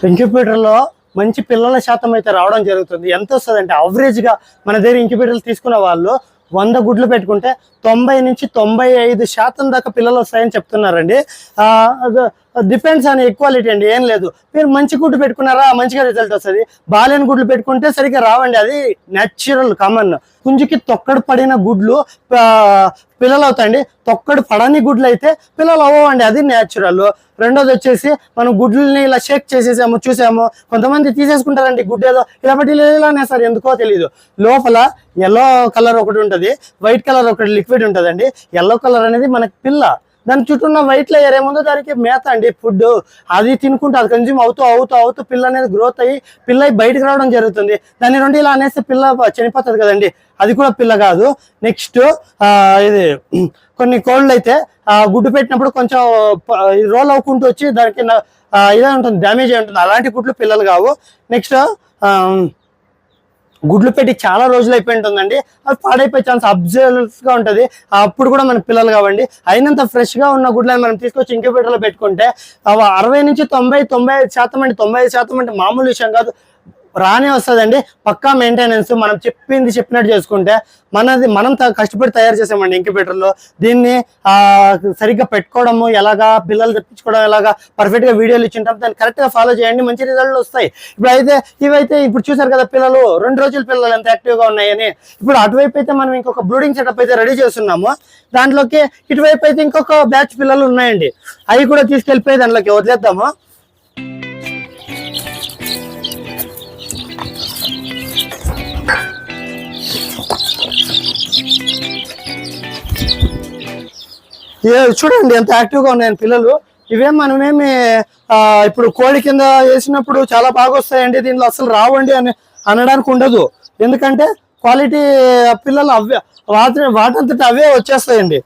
ఇంక్యుబేటర్లో మంచి పిల్లల శాతం అయితే రావడం జరుగుతుంది. ఎంత వస్తుంది అంటే యావరేజ్గా మన దగ్గర ఇంక్యుబేటర్లు తీసుకున్న వాళ్ళు 100 గుడ్లు పెట్టుకుంటే 90 నుంచి 95% దాకా పిల్లలు వస్తాయని చెప్తున్నారండి. డిపెండ్స్ ఆన్ ఈక్వాలిటీ అండి, ఏం లేదు. మీరు మంచి గుడ్డు పెట్టుకున్నారా మంచిగా రిజల్ట్ వస్తుంది, బాలేని గుడ్లు పెట్టుకుంటే సరిగ్గా రావండి. అది న్యాచురల్ కామన్. పుంజుకి తొక్కడు పడిన గుడ్లు పిల్లలు అవుతాయండి, తొక్కడు పడని గుడ్లు అయితే పిల్లలు అవ్వండి, అది న్యాచురల్. రెండోది వచ్చేసి మనం గుడ్లని ఇలా షేక్ చేసేసాము, చూసాము, కొంతమంది తీసేసుకుంటారండి గుడ్డు ఏదో ఇలా బట్టి ఇలానే సార్ ఎందుకో తెలియదు. లోపల ఎల్లో కలర్ ఒకటి ఉంటుంది, వైట్ కలర్ ఒకటి లిక్విడ్ ఉంటుందండి. ఎల్లో కలర్ అనేది మనకి పిల్ల, దాని చుట్టూ ఉన్న వైట్ లేయర్ ఏముందో దానికి మేత అండి, ఫుడ్. అది తినుకుంటూ అది కన్జ్యూమ్ అవుతూ పిల్ల అనేది గ్రోత్ అయ్యి పిల్ల బయటకు రావడం జరుగుతుంది. దాని నుండి ఇలా అనేస్తే పిల్ల చనిపోతుంది కదండి, అది కూడా పిల్ల కాదు. నెక్స్ట్ ఇది కొన్ని కోళ్ళు అయితే గుడ్డు పెట్టినప్పుడు కొంచెం రోల్ అవ్వుకుంటూ వచ్చి దానికి ఇదే ఉంటుంది, డ్యామేజ్ అయి ఉంటుంది. అలాంటి గుడ్లు పిల్లలు కావు. నెక్స్ట్ గుడ్లు పెట్టి చాలా రోజులు అయిపోయి ఉంటుందండి, అది పాడైపోయే ఛాన్స్ అబ్జర్వ్స్ గా ఉంటుంది. అప్పుడు కూడా మన పిల్లలు కావండి. అయినంత ఫ్రెష్ గా ఉన్న గుడ్లను మనం తీసుకొచ్చి ఇంక్యుబేటర్ లో పెట్టుకుంటే 60 నుంచి 95% అండి. 95% అంటే మామూలు విషయం కాదు, రానే వస్తుందండి. పక్కా మెయింటెనెన్స్, మనం చెప్పినట్టు చేసుకుంటే మనం కష్టపడి తయారు చేసామండి ఇంక్యుబేటర్లో. దీన్ని సరిగ్గా పెట్టుకోవడము ఎలాగా, పిల్లలు తెప్పించుకోవడం ఎలాగా, పర్ఫెక్ట్ గా వీడియోలు ఇచ్చింటాం, దాన్ని కరెక్ట్ గా ఫాలో చేయండి, మంచి రిజల్ట్లు వస్తాయి. ఇవైతే ఇప్పుడు చూసారు కదా పిల్లలు, 2 రోజుల పిల్లలు ఎంత యాక్టివ్ గా ఉన్నాయని. ఇప్పుడు అటువైపు అయితే మనం ఇంకొక బ్రూడింగ్ సెటప్ అయితే రెడీ చేస్తున్నాము. దాంట్లోకి ఇటువైపు అయితే ఇంకొక బ్యాచ్ పిల్లలు ఉన్నాయండి, అవి కూడా తీసుకెళ్ళిపోయి దాంట్లోకి వదిలేద్దాము. చూడండి ఎంత యాక్టివ్ గా ఉన్నాయని పిల్లలు. మనమేమి ఇప్పుడు కోడి కింద వేసినప్పుడు చాలా బాగా వస్తాయండి, దీనిలో అసలు రావండి అని అనడానికి ఉండదు. ఎందుకంటే క్వాలిటీ పిల్లలు వాటంతట అవే వచ్చేస్తాయండి.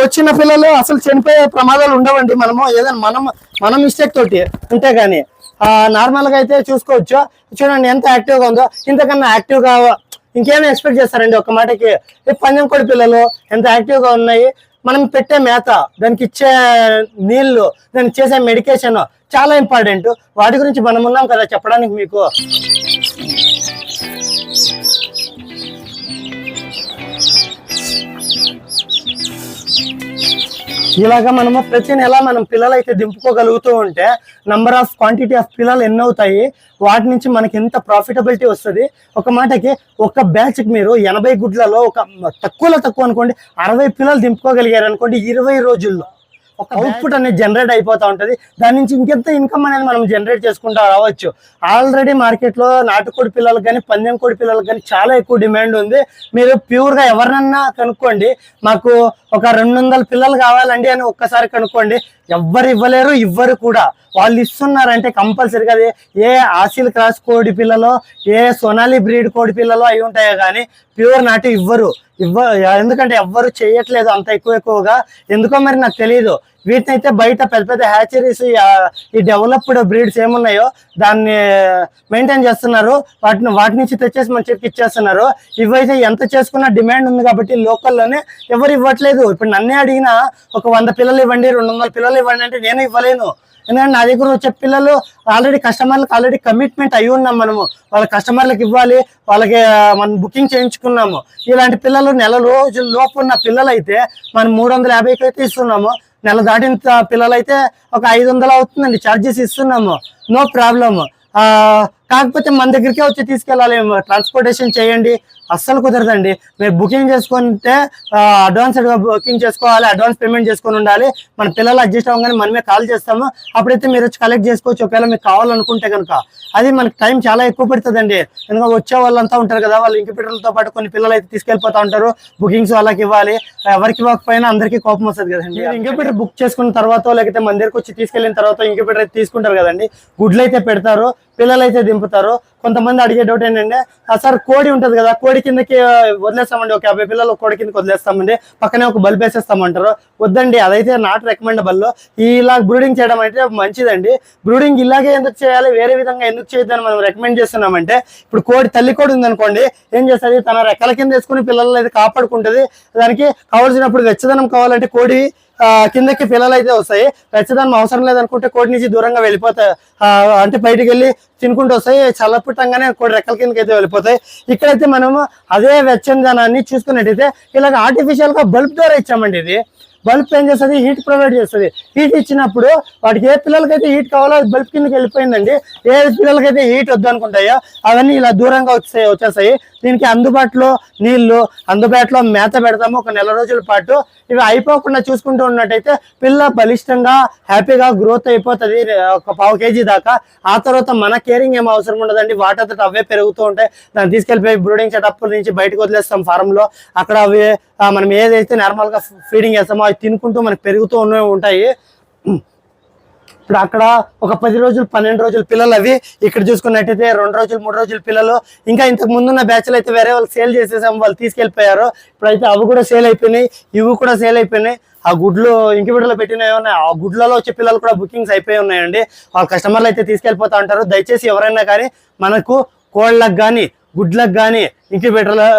వచ్చిన పిల్లలు అసలు చనిపోయే ప్రమాదాలు ఉండవండి. మన మిస్టేక్ తోటి ఉంటే గానీ నార్మల్ గా అయితే చూసుకోవచ్చు. చూడండి ఎంత యాక్టివ్ గా ఉందో. ఇంతకన్నా యాక్టివ్ గా ఇంకేమైనా ఎక్స్పెక్ట్ చేస్తారండి? ఒక మాటకి పందెం కోడి పిల్లలు ఎంత యాక్టివ్ గా ఉన్నాయి. మనం పెట్టే మేత, దానికి ఇచ్చే నీళ్లు, దానికి చేసే మెడికేషన్ చాలా ఇంపార్టెంట్. వాటి గురించి మనం ఉన్నాం కదా చెప్పడానికి మీకు. ఇలాగా మనము ప్రతి నెల మనం పిల్లలు అయితే దింపుకోగలుగుతూ ఉంటే క్వాంటిటీ ఆఫ్ పిల్లలు ఎన్నవుతాయి, వాటి నుంచి మనకి ఎంత ప్రాఫిటబిలిటీ వస్తుంది. ఒక మాటకి ఒక బ్యాచ్ కి మీరు 80 గుడ్లలో తక్కువ అనుకోండి 60 పిల్లలు దింపుకోగలిగారు అనుకోండి, 20 రోజుల్లో ఒక అవుట్పుట్ అనేది జనరేట్ అయిపోతూ ఉంటుంది. దాని నుంచి ఇంకెంత ఇన్కమ్ అనేది మనం జనరేట్ చేసుకుంటూ రావచ్చు. ఆల్రెడీ మార్కెట్లో నాటుకోడి పిల్లలకు కానీ పందెం కోడి పిల్లలకు కానీ చాలా ఎక్కువ డిమాండ్ ఉంది. మీరు ప్యూర్గా ఎవరినన్నా కనుక్కోండి, మాకు ఒక 200 పిల్లలు కావాలండి అని ఒక్కసారి కనుక్కోండి, ఎవ్వరు ఇవ్వలేరు, ఇవ్వరు కూడా. వాళ్ళు ఇస్తున్నారంటే కంపల్సరీగా అది ఏ ఆసిల్ క్రాస్ కోడి పిల్లలో, ఏ సోనాలి బ్రీడ్ కోడి పిల్లలో అయి ఉంటాయో కానీ ప్యూర్ నాటు ఇవ్వరు. ఎందుకంటే ఎవ్వరు చేయట్లేదు అంత ఎక్కువగా, ఎందుకో మరి నాకు తెలియదు. వీటిని అయితే బయట పెద్ద పెద్ద హ్యాచరీస్, ఈ డెవలప్డ్ బ్రీడ్స్ ఏమున్నాయో దాన్ని మెయింటైన్ చేస్తున్నారు. వాటి నుంచి తెచ్చేసి మన చేతికి ఇచ్చేస్తున్నారు. ఇవైతే ఎంత చేసుకున్న డిమాండ్ ఉంది కాబట్టి లోకల్లోనే ఎవరు ఇవ్వట్లేదు. ఇప్పుడు నన్నే అడిగినా ఒక 100 పిల్లలు ఇవ్వండి, 200 పిల్లలు ఇవ్వండి అంటే నేను ఇవ్వలేను. ఎందుకంటే నా దగ్గర వచ్చే పిల్లలు ఆల్రెడీ కమిట్మెంట్ అయి ఉన్నాం మనము. వాళ్ళ కస్టమర్లకు ఇవ్వాలి, వాళ్ళకి మనం బుకింగ్ చేయించుకున్నాము. ఇలాంటి పిల్లలు నెల రోజుల లోపు ఉన్న పిల్లలు అయితే మనం 350కి అయితే ఇస్తున్నాము. నెల దాటిన పిల్లలు అయితే ఒక 500 అవుతుందండి, ఛార్జెస్ ఇస్తున్నాము, నో ప్రాబ్లమ్. కాకపోతే మన దగ్గరికే వచ్చి తీసుకెళ్ళాలి, ట్రాన్స్పోర్టేషన్ చేయండి, అస్సలు కుదరదండి. మీరు బుకింగ్ చేసుకుంటే అడ్వాన్స్గా బుకింగ్ చేసుకోవాలి, అడ్వాన్స్ పేమెంట్ చేసుకొని ఉండాలి. మన పిల్లలు అడ్జస్ట్ అవ్వగానే మనమే కాల్ చేస్తాము, అప్పుడైతే మీరు వచ్చి కలెక్ట్ చేసుకోవచ్చు ఒకవేళ మీకు కావాలనుకుంటే కనుక. అది మనకి టైం చాలా ఎక్కువ పడుతుందండి. ఎందుకంటే వచ్చే వాళ్ళంతా ఉంటారు కదా, వాళ్ళు ఇంక్యుబేటర్లతో పాటు కొన్ని పిల్లలు అయితే తీసుకెళ్ళిపోతూ ఉంటారు. బుకింగ్స్ వాళ్ళకి ఇవ్వాలి, ఎవరికి ఇవ్వకపోయినా అందరికీ కోపం వస్తుంది కదండి. ఇంక్యుబేటర్ బుక్ చేసుకున్న తర్వాత లేకపోతే మన దగ్గరికి వచ్చి తీసుకెళ్ళిన తర్వాత ఇంక్యుబేటర్ అయితే తీసుకుంటారు కదండి, గుడ్లు అయితే పెడతారు, పిల్లలు అయితే దింపుతారు. కొంతమంది అడిగే డౌట్ ఏంటంటే, సార్ కోడి ఉంటుంది కదా, కోడి కిందకి వదిలేస్తామండి, ఒక 50 పిల్లలు కోడి కిందకి వదిలేస్తామండి, పక్కనే ఒక బల్బ్ వేసేస్తామంటారు. వద్దండి, అదైతే నాట్ రికమెండబుల్. ఇలా బ్రూడింగ్ చేయడం అయితే మంచిదండి. బ్రూడింగ్ ఇలాగే ఎందుకు చేయాలి, వేరే విధంగా ఎందుకు చేయొద్దని మనం రికమెండ్ చేస్తున్నామంటే, ఇప్పుడు తల్లి కోడి ఉందనుకోండి, ఏం చేస్తుంది, తన రెక్కల కింద వేసుకుని పిల్లలు అయితే కాపాడుకుంటుంది. దానికి కావాల్సినప్పుడు వెచ్చదనం కావాలంటే కోడి కిందకి పిల్లలు అయితే వస్తాయి. వెచ్చదనం అవసరం లేదనుకుంటే కోడి నుంచి దూరంగా వెళ్ళిపోతాయి, అంటే బయటికి వెళ్ళి తినుకుంటూ వస్తాయి. చల్లపుట్టంగానే కోడి రెక్కల కిందకి అయితే వెళ్ళిపోతాయి. ఇక్కడైతే మనము అదే వెచ్చదనాన్ని చూసుకున్నట్టయితే ఇలాగ ఆర్టిఫిషియల్ గా బల్బ్ ద్వారా ఇచ్చామండి. ఇది బల్బ్ ఏం చేస్తుంది, హీట్ ప్రొవైడ్ చేస్తుంది. హీట్ ఇచ్చినప్పుడు వాటికి ఏ పిల్లలకైతే హీట్ కావాలో అది బల్బ్ కిందకి వెళ్ళిపోయిందండి. ఏ పిల్లలకైతే హీట్ వద్దు అనుకుంటాయో అవన్నీ ఇలా దూరంగా వచ్చేస్తాయి. దీనికి అందుబాటులో నీళ్లు, అందుబాటులో మేత పెడతాము ఒక నెల రోజుల పాటు. ఇవి అయిపోకుండా చూసుకుంటూ ఉన్నట్టయితే పిల్ల బలిష్టంగా హ్యాపీగా గ్రోత్ అయిపోతుంది ఒక 1/2 kg దాకా. ఆ తర్వాత మన కేరింగ్ ఏం అవసరం ఉండదండి, వాటర్ అవే పెరుగుతూ ఉంటాయి. దాన్ని తీసుకెళ్ళిపోయి బ్రూడింగ్ సెటప్ నుంచి బయటకు వదిలేస్తాం ఫారం లో. అక్కడ అవి మనం ఏదైతే నార్మల్ గా ఫీడింగ్ చేస్తామో అవి తినుకుంటూ మనకి పెరుగుతూ ఉంటాయి. ఇప్పుడు అక్కడ ఒక 10 రోజులు 12 రోజుల పిల్లలు అవి, ఇక్కడ చూసుకున్నట్టయితే 2 రోజులు 3 రోజుల పిల్లలు. ఇంకా ఇంతకు ముందున్న బ్యాచ్లు అయితే వేరే వాళ్ళు సేల్ చేసేసాం, వాళ్ళు తీసుకెళ్ళిపోయారు. ఇప్పుడైతే అవి కూడా సేల్ అయిపోయినాయి, ఇవి కూడా సేల్ అయిపోయినాయి. ఆ గుడ్లు ఇంక్యుబేటర్లో పెట్టినవి ఉన్నాయి, ఆ గుడ్లలో వచ్చే పిల్లలు కూడా బుకింగ్స్ అయిపోయి ఉన్నాయండి. వాళ్ళ కస్టమర్లు అయితే తీసుకెళ్ళిపోతా ఉంటారు. దయచేసి ఎవరైనా కానీ మనకు కోళ్ళకు కానీ గుడ్లకు కానీ ఇంక్యుబేటర్లో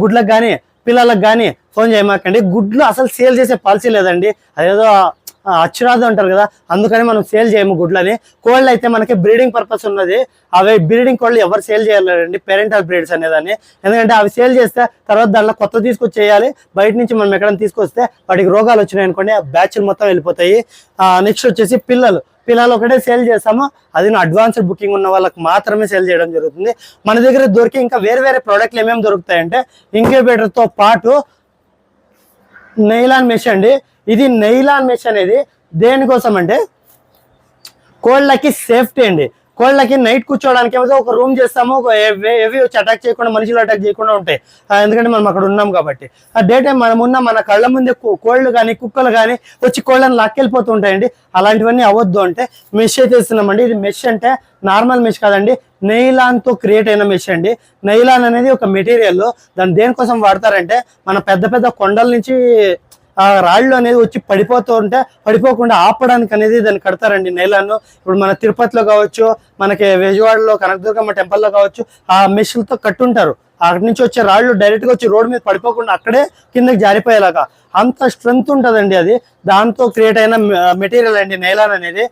గుడ్లకు కానీ పిల్లలకు కానీ ఫోన్ చేయమాకండి. గుడ్లు అసలు సేల్ చేసే పాలసీ లేదండి, అదేదో అచ్చురాదు అంటారు కదా, అందుకని మనం సేల్ చేయము గుడ్లని. కోళ్ళు అయితే మనకి బ్రీడింగ్ పర్పస్ ఉన్నది, అవి బ్రీడింగ్ కోళ్ళు ఎవరు సేల్ చేయలేరండి, పేరెంటల్ బ్రీడ్స్ అనేదాన్ని. ఎందుకంటే అవి సేల్ చేస్తే తర్వాత దాంట్లో కొత్త తీసుకొచ్చి చేయాలి. బయట నుంచి మనం ఎక్కడైనా తీసుకొస్తే వాటికి రోగాలు వచ్చినాయి అనుకోండి, ఆ బ్యాచ్లు మొత్తం వెళ్ళిపోతాయి. నెక్స్ట్ వచ్చేసి పిల్లలు ఒకటే సేల్ చేస్తాము, అది అడ్వాన్స్డ్ బుకింగ్ ఉన్న వాళ్ళకి మాత్రమే సేల్ చేయడం జరుగుతుంది. మన దగ్గర దొరికి ఇంకా వేరే ప్రోడక్ట్లు ఏమేమి దొరుకుతాయంటే ఇంక్యుబేటర్తో పాటు నైలాన్ మెష్ అండి. ఇది నైలాన్ మెష్ అనేది దేనికోసం అంటే కోళ్ళకి సేఫ్టీ అండి. కోళ్ళకి నైట్ కూర్చోవడానికి ఏమైతే ఒక రూమ్ చేస్తాము, ఏవి వచ్చి అటాక్ చేయకుండా, మనుషులు అటాక్ చేయకుండా ఉంటాయి. ఎందుకంటే మనం అక్కడ ఉన్నాం కాబట్టి. ఆ డే టైం మనం ఉన్న మన కళ్ళ ముందే కోళ్ళు కానీ కుక్కలు కానీ వచ్చి కోళ్ళని లాక్కెళ్ళిపోతూ ఉంటాయండి. అలాంటివన్నీ అవ్వద్దు అంటే మెష్ అయితే ఇస్తున్నామండి. ఇది మెష్ అంటే నార్మల్ మెష్ కాదండి, నైలాన్తో క్రియేట్ అయిన మెష్ అండి. నైలాన్ అనేది ఒక మెటీరియల్, దాన్ని దేనికోసం వాడతారంటే మన పెద్ద కొండల నుంచి ఆ రాళ్ళు అనేది వచ్చి పడిపోతూ ఉంటే పడిపోకుండా ఆపడానికి అనేది దాన్ని కడతారండి నైలాన్. ఇప్పుడు మన తిరుపతిలో కావచ్చు, మనకి విజయవాడలో కనకదుర్గమ్మ టెంపుల్లో కావచ్చు, ఆ మెషిన్తో కట్టుంటారు. అక్కడి నుంచి వచ్చే రాళ్ళు డైరెక్ట్గా వచ్చి రోడ్డు మీద పడిపోకుండా అక్కడే కిందకి జారిపోయేలాగా అంత స్ట్రెంగ్త్ ఉంటుందండి అది. దాంతో క్రియేట్ అయిన మెటీరియల్ అండి నైలాన్ అనేది.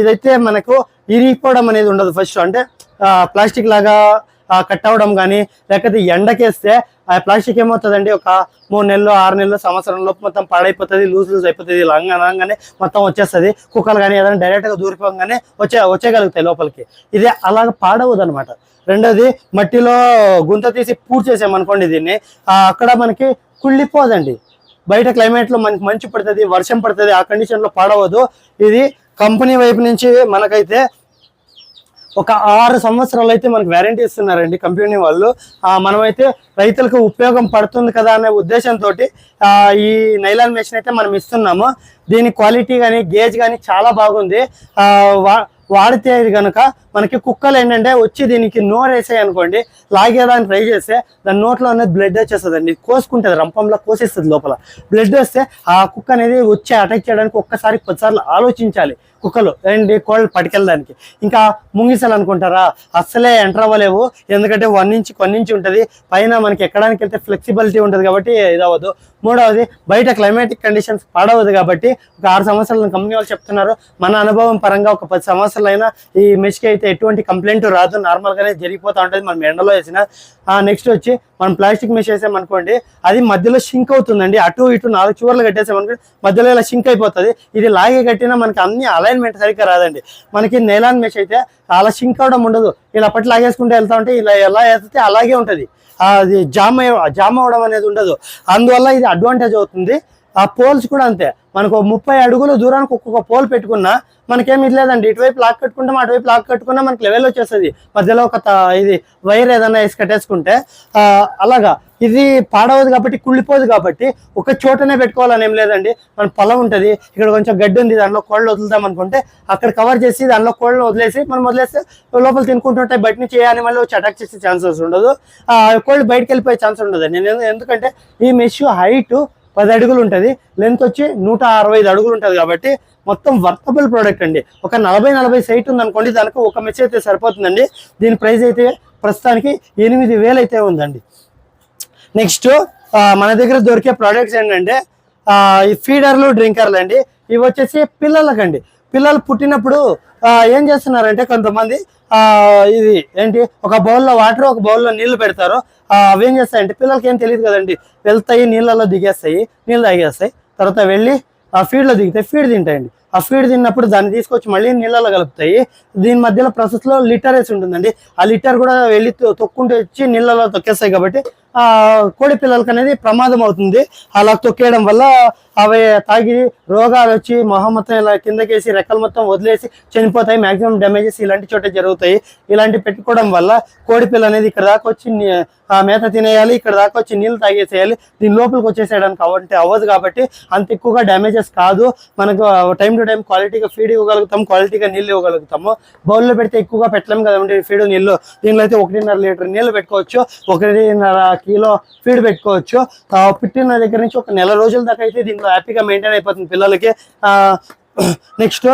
ఇదైతే మనకు ఇరిగిపోవడం అనేది ఉండదు. ఫస్ట్ అంటే ప్లాస్టిక్ లాగా కట్ అవ్వడం కానీ, లేకపోతే ఎండకేస్తే ఆ ప్లాస్టిక్ ఏమవుతుందండి, ఒక 3 నెలలు 6 నెలలు సంవత్సరం లోపు మొత్తం పాడైపోతుంది, లూజ్ అయిపోతుంది, లంగానే మొత్తం వచ్చేస్తుంది. కుక్కలు కానీ ఏదైనా డైరెక్ట్గా దూరిపోగానే వచ్చేయగలుగుతాయి లోపలికి. ఇదే అలాగ పాడవద్దు అనమాట. రెండోది మట్టిలో గుంత తీసి పూర్తి చేసామనుకోండి దీన్ని, అక్కడ మనకి కుళ్ళిపోదండి. బయట క్లైమేట్లో మనకి మంచు పడుతుంది, వర్షం పడుతుంది, ఆ కండిషన్లో పాడవద్దు. ఇది కంపెనీ వైపు నుంచి మనకైతే ఒక 6 సంవత్సరాలు అయితే మనకు వ్యారంటీ ఇస్తున్నారండి కంపెనీ వాళ్ళు. మనమైతే రైతులకు ఉపయోగం పడుతుంది కదా అనే ఉద్దేశంతో ఈ నైలాన్ మెషిన్ అయితే మనం ఇస్తున్నాము. దీని క్వాలిటీ కానీ గేజ్ కానీ చాలా బాగుంది. వాడితే కనుక మనకి కుక్కలు ఏంటంటే వచ్చి దీనికి నోరు వేసాయి అనుకోండి, లాగేదాన్ని ట్రై చేస్తే దాని నోట్లో అనేది బ్లడ్ వచ్చేస్తుందండి, కోసుకుంటుంది, రంపంలో కోసేస్తుంది. లోపల బ్లడ్ వస్తే ఆ కుక్క అనేది వచ్చి అటాక్ చేయడానికి ఒక్కసారి 10 సార్లు ఆలోచించాలి కుక్కలు ఏంటి కోళ్ళు పట్టుకెళ్ళడానికి. ఇంకా ముంగిసలు అనుకుంటారా, అస్సలే ఎంటర్ అవ్వలేవు, ఎందుకంటే 1 ఇంచ్ ఉంటుంది పైన. మనకి ఎక్కడానికి వెళ్తే ఫ్లెక్సిబిలిటీ ఉంటుంది కాబట్టి ఇది అవ్వదు. మూడవది బయట క్లైమాటిక్ కండిషన్స్ పాడవద్దు కాబట్టి ఒక 6 సంవత్సరాలు కంపెనీ వాళ్ళు చెప్తున్నారు. మన అనుభవం పరంగా ఒక 10 సంవత్సరాలు అయినా ఈ మెష్కి అయితే ఎటువంటి కంప్లైంట్ రాదు, నార్మల్గానే జరిగిపోతూ ఉంటుంది మనం ఎండలో వేసిన. నెక్స్ట్ వచ్చి మనం ప్లాస్టిక్ మెష్ వేసామనుకోండి, అది మధ్యలో షింక్ అవుతుందండి. అటు ఇటు 4 చివర్లు కట్టేసామనుకోండి మధ్యలో ఇలా షింక్ అయిపోతుంది. ఇది లాగే కట్టినా మనకి అన్ని అలైన్మెంట్ సరిగ్గా రాదండి. మనకి నైలాన్ మెష్ అయితే అలా షింక్ అవడం ఉండదు, ఇలా పట్టి లాగేసుకుంటూ వెళ్తా ఉంటే ఇలా ఎలా వేస్తే అలాగే ఉంటుంది, అది జామ్ అవడం అనేది ఉండదు. అందువల్ల ఇది అడ్వాంటేజ్ అవుతుంది. ఆ పోల్స్ కూడా అంతే, మనకు 30 అడుగుల దూరానికి ఒక్కొక్క పోల్ పెట్టుకున్నా మనకేమి లేదండి. ఇటువైపు లాక్ కట్టుకుంటాం, అటువైపు లాక్ కట్టుకున్నా మనకి లెవెల్ వచ్చేస్తుంది. మధ్యలో ఒక ఇది వైర్ ఏదైనా వేసి కట్టేసుకుంటే అలాగా. ఇది పాడవదు కాబట్టి, కుళ్ళిపోదు కాబట్టి ఒక చోటనే పెట్టుకోవాలని ఏం లేదండి. మన పొలం ఉంటుంది, ఇక్కడ కొంచెం గడ్డి ఉంది, దాంట్లో కోళ్ళు వదులుతాం అనుకుంటే అక్కడ కవర్ చేసి దాంట్లో కోళ్ళను వదిలేసి మనం వదిలేస్తే లోపల తినుకుంటుంటాయి. బయట నుంచి ఏ యానిమల్ వచ్చి అటాక్ చేసే ఛాన్సెస్ ఉండదు, కోళ్ళు బయటకు వెళ్ళిపోయే ఛాన్స్ ఉండదు. ఎందుకంటే ఈ మెష్ హైట్ 10 అడుగులు ఉంటుంది, లెంత్ వచ్చి 165 అడుగులు ఉంటుంది కాబట్టి మొత్తం వర్తబుల్ ప్రోడక్ట్ అండి. ఒక 40 సైట్ ఉందనుకోండి, దానికి ఒక మెష్ అయితే సరిపోతుందండి. దీని ప్రైస్ అయితే ప్రస్తుతానికి 8,000 అయితే ఉందండి. నెక్స్ట్ మన దగ్గర దొరికే ప్రోడక్ట్స్ ఏంటంటే ఈ ఫీడర్లు, డ్రింకర్లు అండి. ఇవి వచ్చేసి పిల్లలకండి. పిల్లలు పుట్టినప్పుడు ఏం చేస్తున్నారంటే కొంతమంది ఇది ఏంటి, ఒక బౌల్లో వాటర్, ఒక బౌల్లో నీళ్లు పెడతారు. అవి ఏం చేస్తాయంటే పిల్లలకి ఏం తెలియదు కదండి, వెళ్తాయి నీళ్ళలో దిగేస్తాయి, నీళ్ళు తాగేస్తాయి, తర్వాత వెళ్ళి ఆ ఫీడ్లో దిగితే ఫీడ్ తింటాయండి. ఆ ఫీడ్ తిన్నప్పుడు దాన్ని తీసుకొచ్చి మళ్ళీ నీళ్ళలో కలుపుతాయి. దీని మధ్యలో ప్రాసెస్లో లిటర్ వేసి ఉంటుందండి. ఆ లిటర్ కూడా వెళ్ళి తొక్కుంటూ వచ్చి నీళ్ళలో తొక్కేస్తాయి కాబట్టి ఆ కోడి పిల్లలకి అనేది ప్రమాదం అవుతుంది. అలా తొక్కేయడం వల్ల అవి తాగి రోగాలు వచ్చి మొహం మొత్తం ఇలా కిందకేసి రెక్కలు మొత్తం వదిలేసి చనిపోతాయి. మాక్సిమం డ్యామేజెస్ ఇలాంటి చోట జరుగుతాయి. ఇలాంటి పెట్టుకోవడం వల్ల కోడి పిల్ల అనేది ఇక్కడ దాకా వచ్చి మేత తినేయాలి, ఇక్కడ దాకా వచ్చి నీళ్ళు తాగేసేయాలి. దీని లోపలికి వచ్చేసేయడానికి అవ్వదు కాబట్టి అంత ఎక్కువగా డ్యామేజెస్ కాదు. మనకు టైం టు టైం క్వాలిటీగా ఫీడ్ ఇవ్వగలుగుతాం, క్వాలిటీగా నీళ్ళు ఇవ్వగలుగుతాము. బౌల్లో పెడితే ఎక్కువగా పెట్టలేము కదండి ఫీడ్ నీళ్ళు. దీనిలో అయితే 1.5 లీటర్ నీళ్ళు పెట్టుకోవచ్చు, 1.5 కిలో ఫీడ్ పెట్టుకోవచ్చు. పుట్టిన దగ్గర నుంచి ఒక నెల రోజుల దాకా అయితే దీంట్లో హ్యాపీగా మెయింటైన్ అయిపోతుంది పిల్లలకి. నెక్స్ట్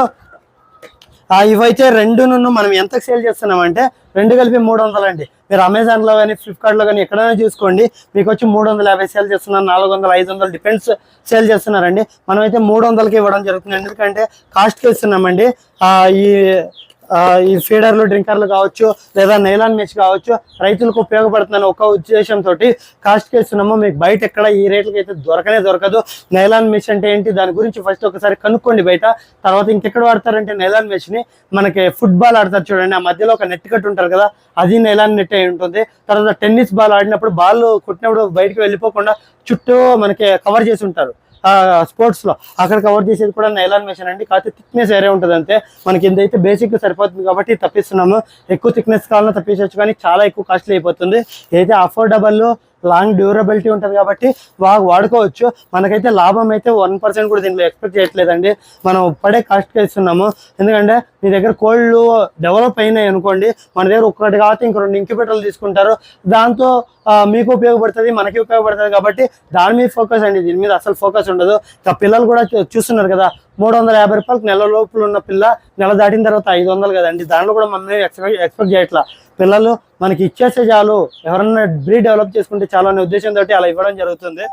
ఇవైతే రెండును మనం ఎంతకు సేల్ చేస్తున్నామంటే 2 కలిపి 300 అండి. మీరు అమెజాన్లో కానీ ఫ్లిప్కార్ట్లో కానీ ఎక్కడైనా చూసుకోండి, మీకు వచ్చి 350 సేల్ చేస్తున్నారు, 400, 500 డిపెండ్స్ సేల్ చేస్తున్నారండి. మనమైతే 300కి ఇవ్వడం జరుగుతుంది. ఎందుకంటే కాస్ట్కి ఇస్తున్నామండి. ఈ ఫీడర్లు, డ్రింకర్లు కావచ్చు, లేదా నైలాన్ మెష్ కావచ్చు, రైతులకు ఉపయోగపడుతుందని ఒక ఉద్దేశంతో కాస్ట్కి ఇస్తున్నాము. మీకు బయట ఎక్కడ ఈ రేట్లకి అయితే దొరకదు. నైలాన్ మెష్ అంటే ఏంటి, దాని గురించి ఫస్ట్ ఒకసారి కనుక్కోండి బయట. తర్వాత ఇంకెక్కడ వాడతారంటే నైలాన్ మెష్ని మనకి ఫుట్బాల్ ఆడతారు చూడండి, ఆ మధ్యలో ఒక నెట్ కట్టి ఉంటారు కదా, అది నైలాన్ నెట్ అయి ఉంటుంది. తర్వాత టెన్నిస్ బాల్ ఆడినప్పుడు బాల్ కొట్టినప్పుడు బయటకు వెళ్ళిపోకుండా చుట్టూ మనకి కవర్ చేసి ఉంటారు స్పోర్ట్స్లో, అక్కడ కవర్ చేసేది కూడా నైలాన్ మెషిన్ అండి. కాకపోతే థిక్నెస్ వేరే ఉంటుంది అంతే. మనకి ఎంతైతే బేసిక్ సరిపోతుంది కాబట్టి తప్పిస్తున్నాము. ఎక్కువ థిక్నెస్ కావాలన్నా తప్పించవచ్చు, కానీ చాలా ఎక్కువ కాస్ట్లీ అయిపోతుంది. ఏదైతే అఫోర్డబుల్ లాంగ్ డ్యూరబిలిటీ ఉంటుంది కాబట్టి బాగా వాడుకోవచ్చు. మనకైతే లాభం అయితే 1% కూడా దీంట్లో ఎక్స్పెక్ట్ చేయట్లేదండి. మనం పడే కాస్ట్గా ఇస్తున్నాము. ఎందుకంటే మీ దగ్గర కోళ్ళు డెవలప్ అయినాయి అనుకోండి, మన దగ్గర ఒక్కటి కాకపోతే ఇంక 2 ఇంక్యుబేటర్లు తీసుకుంటారు. దాంతో మీకు ఉపయోగపడుతుంది, మనకి ఉపయోగపడుతుంది కాబట్టి దాని మీద ఫోకస్ అండి. దీని మీద అసలు ఫోకస్ ఉండదు. ఇంకా పిల్లలు కూడా చూస్తున్నారు కదా, 350 రూపాయలకి నెల లోపల ఉన్న పిల్ల నెల దాటిన తర్వాత 500 కదండి. దాంట్లో కూడా మనం ఎక్స్పెక్ట్ చేయట్లా. పిల్లలు మనకి ఇచ్చేస్తే చాలు, ఎవరన్నా బ్రీడ్ డెవలప్ చేసుకుంటే చాలు అనే ఉద్దేశంతో అలా ఇవ్వడం జరుగుతుంది.